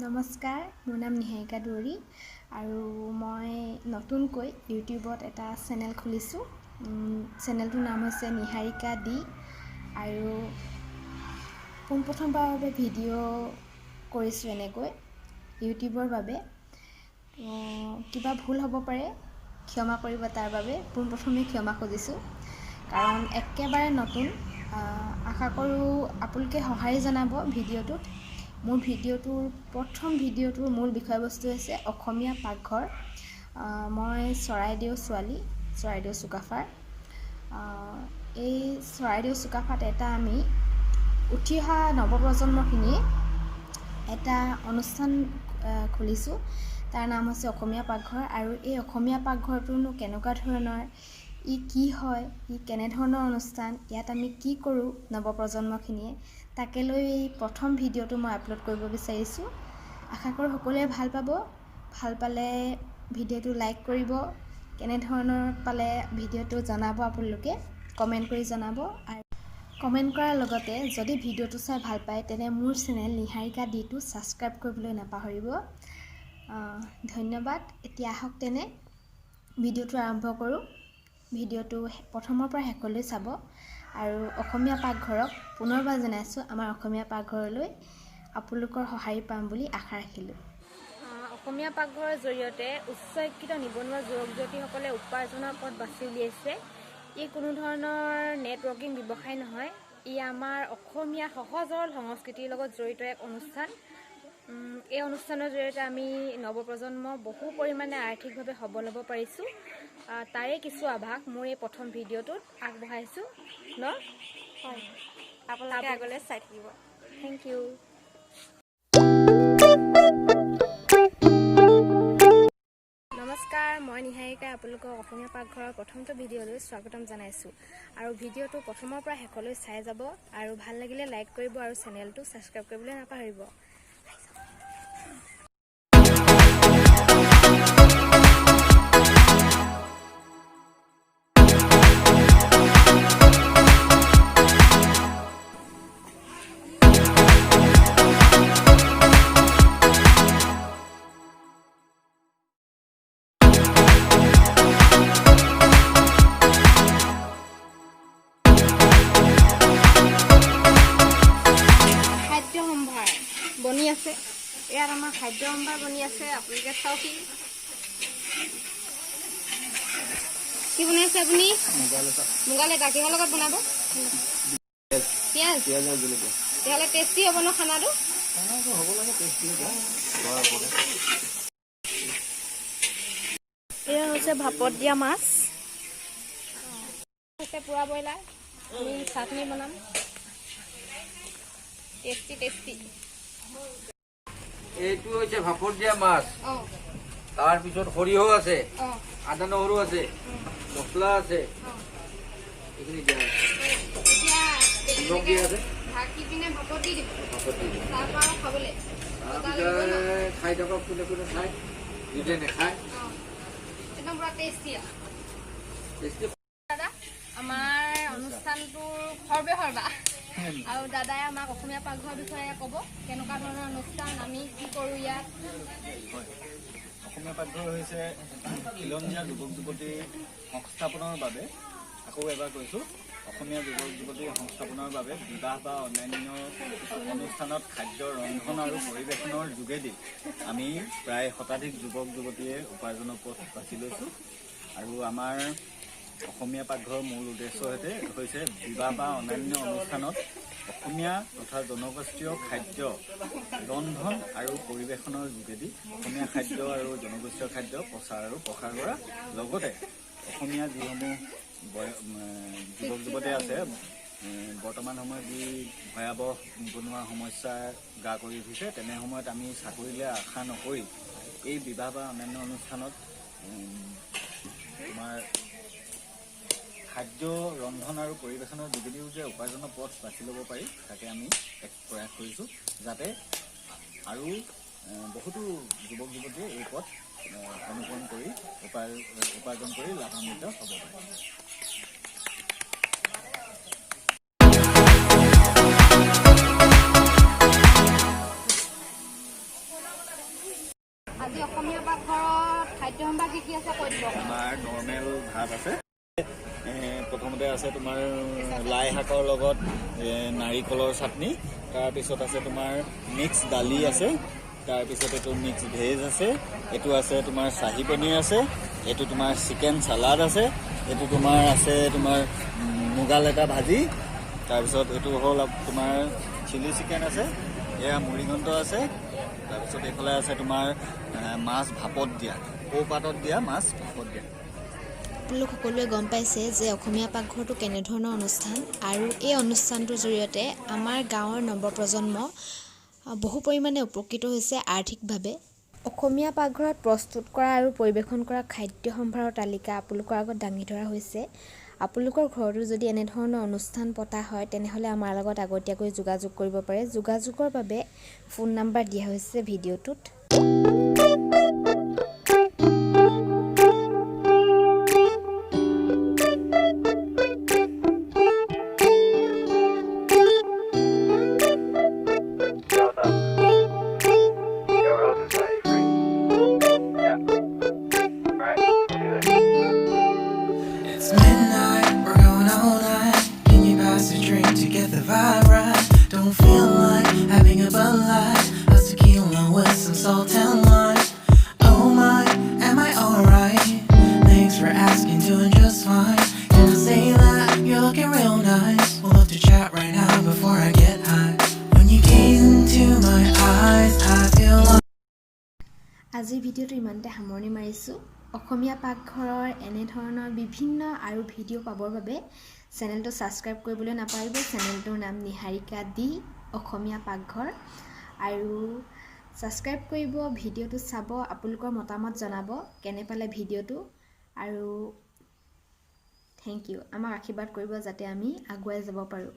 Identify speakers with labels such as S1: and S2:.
S1: নমস্কাৰ, মোৰ নাম নিহাৰিকা দুৱৰী আৰু মই নতুনকৈ ইউটিউবত এটা চেনেল খুলিছোঁ। চেনেলটোৰ নাম হৈছে নিহাৰিকা ডি আৰু পোনপ্ৰথমবাৰৰ বাবে ভিডিঅ' কৰিছোঁ এনেকৈ ইউটিউবৰ বাবে। কিবা ভুল হ'ব পাৰে, ক্ষমা কৰিব তাৰ বাবে পোনপ্ৰথমে ক্ষমা খুজিছোঁ, কাৰণ একেবাৰে নতুন। আশা কৰোঁ আপোনালোকে সঁহাৰি জনাব ভিডিঅ'টোত। মোৰ প্ৰথম ভিডিঅ'টোৰ মূল বিষয়বস্তু হৈছে অসমীয়া পাকঘৰ। মই চৰাইদেউ ছোৱালী, চৰাইদেউ চুকাফাৰ। এই চৰাইদেউ চুকাফাত আমি উঠি অহা নৱপ্ৰজন্মখিনিয়ে এটা অনুষ্ঠান খুলিছোঁ। তাৰ নাম হৈছে অসমীয়া পাকঘৰ। আৰু এই অসমীয়া পাকঘৰটোনো কেনেকুৱা ধৰণৰ, ই কি হয়, ই কেনেধৰণৰ অনুষ্ঠান, ইয়াত আমি কি কৰোঁ নৱপ্ৰজন্মখিনিয়ে, তাকে লৈ প্ৰথম ভিডিঅ'টো মই আপলোড কৰিব বিচাৰিছোঁ। আশা কৰোঁ সকলোৱে ভাল পাব। ভাল পালে ভিডিঅ'টো লাইক কৰিব। কেনেধৰণৰ পালে ভিডিঅ'টো জনাব, আপোনালোকে কমেণ্ট কৰি জনাব। আৰু কমেণ্ট কৰাৰ লগতে যদি ভিডিঅ'টো চাই ভাল পায় তেনে মোৰ চেনেল নিহাৰিকা ডিটো ছাবস্ক্ৰাইব কৰিবলৈ নাপাহৰিব। ধন্যবাদ। এতিয়া আহক তেনে ভিডিঅ'টো আৰম্ভ কৰোঁ। ভিডিঅ'টো প্ৰথমৰ পৰা শেষলৈ চাব আৰু অসমীয়া পাকঘৰক পুনৰবাৰ জনাইছোঁ, আমাৰ অসমীয়া পাকঘৰলৈ আপোনালোকৰ সঁহাৰি পাম বুলি আশা ৰাখিলোঁ।
S2: অসমীয়া পাকঘৰৰ জৰিয়তে উচ্চ শিক্ষিত নিবনুৱা যুৱক যুৱতীসকলে উপাৰ্জনৰ পথ বাছি উলিয়াইছে। ই কোনো ধৰণৰ নেটৱৰ্কিং ব্যৱসায় নহয়, ই আমাৰ অসমীয়া সহজ সৰল সংস্কৃতিৰ লগত জড়িত এক অনুষ্ঠান। এই অনুষ্ঠানৰ জৰিয়তে আমি নৱপ্ৰজন্ম বহু পৰিমাণে আৰ্থিকভাৱে সবল হ'ব পাৰিছোঁ। তাৰে কিছু আভাস মোৰ এই প্ৰথম ভিডিঅ'টোত আগবঢ়াইছোঁ হয়, আপোনালোকে আগলৈ চাই থাকিব। Thank you. নমস্কাৰ, মই নিহাৰিকাই আপোনালোকক অসমীয়া পাকঘৰৰ প্ৰথমটো ভিডিঅ'লৈ স্বাগতম জনাইছোঁ। আৰু ভিডিঅ'টো প্ৰথমৰ পৰা শেষলৈ চাই যাব আৰু ভাল লাগিলে লাইক কৰিব আৰু চেনেলটো ছাবস্ক্ৰাইব কৰিবলৈ নাপাহৰিব। খাদ্য সম্ভাৰ বনি আছে, ইয়াত আমাৰ খাদ্য সম্ভাৰ বনি আছে। আপোনালোকে চাওকহি কি বনাইছে আপুনি? মুগা লেটা। কিহৰ লগত বনাব? পিঁয়াজ। তেতিয়াহ'লে টেষ্টি হ'ব ন খানাটো? এয়া হৈছে ভাপত দিয়া মাছ, হৈছে পোৰা ব্ৰইলাৰ। আমি চাটনি বনাম, টেষ্টি টেষ্টি।
S3: এইটো হৈছে ভাপত দিয়া মাছ। তাৰপিছত সৰিয়হ আছে, আদা নহৰু আছে, মছলা আছে, এইখিনি দিয়া আছে। খাই থাকক, কোনে কোনে খায়, নিজে নেখায়।
S2: দাদা, আমাৰ অনুষ্ঠানটোৰ সৰ্বা আৰু দাদাই আমাক অসমীয়া পাকঘৰৰ বিষয়ে ক'ব, কেনেকুৱা ধৰণৰ অনুষ্ঠান, আমি কি কৰোঁ ইয়াত।
S4: অসমীয়া পাকঘৰ হৈছে খিলঞ্জীয়া যুৱক যুৱতীৰ সংস্থাপনৰ বাবে, আকৌ এবাৰ কৈছোঁ, অসমীয়া যুৱক যুৱতীৰ সংস্থাপনৰ বাবে বিবাহ বা অন্যান্য অনুষ্ঠানত খাদ্য ৰন্ধন আৰু পৰিৱেশনৰ যোগেদি আমি প্ৰায় শতাধিক যুৱক যুৱতীয়ে উপাৰ্জনৰ পথ বাছি লৈছোঁ। আৰু আমাৰ অসমীয়া পাকঘৰৰ মূল উদ্দেশ্য হৈছে বিবাহ বা অন্যান্য অনুষ্ঠানত অসমীয়া তথা জনগোষ্ঠীয় খাদ্য ৰন্ধন আৰু পৰিৱেশনৰ যোগেদি অসমীয়া খাদ্য আৰু জনগোষ্ঠীয় খাদ্য প্ৰচাৰ আৰু প্ৰসাৰ কৰা, লগতে অসমীয়া যিসমূহ যুৱক যুৱতী আছে বৰ্তমান সময়ত যি ভয়াৱহ নিবনুৱা সমস্যা গা কৰি উঠিছে, তেনে সময়ত আমি চাকৰিলৈ আশা নকৰি এই বিবাহ বা অন্যান্য অনুষ্ঠানত তোমাৰ খাদ্য ৰন্ধন আৰু পৰিৱেশনৰ যোগেদিও যে উপাৰ্জনৰ পথ বাছি ল'ব পাৰি, তাকে আমি এক প্ৰয়াস কৰিছোঁ, যাতে আৰু বহুতো যুৱক যুৱতীয়ে এই পথ অনুসৰণ কৰি উপাৰ্জন কৰি লাভান্বিত হ'ব পাৰে।
S2: অসমীয়া পাকঘৰত খাদ্য সম্ভাৰ কি আছে কৈ দিব।
S4: আমাৰ নৰ্মেল ভাত আছে, প্ৰথমতে আছে তোমাৰ লাই শাকৰ লগত নাৰিকলৰ চাটনি, তাৰপিছত আছে তোমাৰ মিক্স দালি আছে, তাৰপিছত এইটো মিক্স ভেজ আছে, এইটো আছে তোমাৰ চাহী পনীৰ আছে, এইটো তোমাৰ চিকেন চালাড আছে, এইটো তোমাৰ আছে তোমাৰ মুগা লেটা ভাজি, তাৰপিছত এইটো হ'ল তোমাৰ চিলি চিকেন আছে, এয়া মুড়িঘণ্ট আছে, তাৰপিছত এইফালে আছে তোমাৰ মাছ ভাপত দিয়া, কৌপাতত দিয়া মাছ ভাপত দিয়া।
S1: আপোনালোক সকলোৱে গম পাইছে যে অসমীয়া পাকঘৰটো কেনেধৰণৰ অনুষ্ঠান, আৰু এই অনুষ্ঠানটোৰ জৰিয়তে আমাৰ গাঁৱৰ নৱপ্ৰজন্ম বহু পৰিমাণে উপকৃত হৈছে আৰ্থিকভাৱে। অসমীয়া পাকঘৰত প্ৰস্তুত কৰা আৰু পৰিৱেশন কৰা খাদ্য সম্ভাৰৰ তালিকা আপোনালোকৰ আগত দাঙি ধৰা হৈছে। আপোনালোকৰ ঘৰতো যদি এনেধৰণৰ অনুষ্ঠান পতা হয় তেনেহ'লে আমাৰ লগত আগতীয়াকৈ যোগাযোগ কৰিব পাৰে। যোগাযোগৰ বাবে ফোন নাম্বাৰ দিয়া হৈছে ভিডিঅ'টোত।
S5: It's midnight, we're going all night. Can you pass a drink to get the vibe right? Don't feel like having a Bud Light, a tequila with some salt and lime. Oh my, am I alright? Thanks for asking, doing just fine. Can I say that you're looking real nice? We'll have to chat right now before I get high. When you gaze into my eyes, I feel like
S1: আজিৰ ভিডিঅ'টো ইমানতে সামৰণি মাৰিছোঁ। অসমীয়া পাকঘৰৰ এনেধৰণৰ বিভিন্ন আৰু video' পাবৰ বাবে চেনেলটো ছাবস্ক্ৰাইব কৰিবলৈ নাপাহৰিব। চেনেলটোৰ নাম নিহাৰিকা দি অসমীয়া পাকঘৰ, আৰু ছাবস্ক্ৰাইব কৰিব, ভিডিঅ'টো চাব, আপোনালোকৰ মতামত জনাব কেনে পালে ভিডিঅ'টো, আৰু থেংক ইউ। আমাক আশীৰ্বাদ কৰিব যাতে আমি আগুৱাই যাব পাৰোঁ।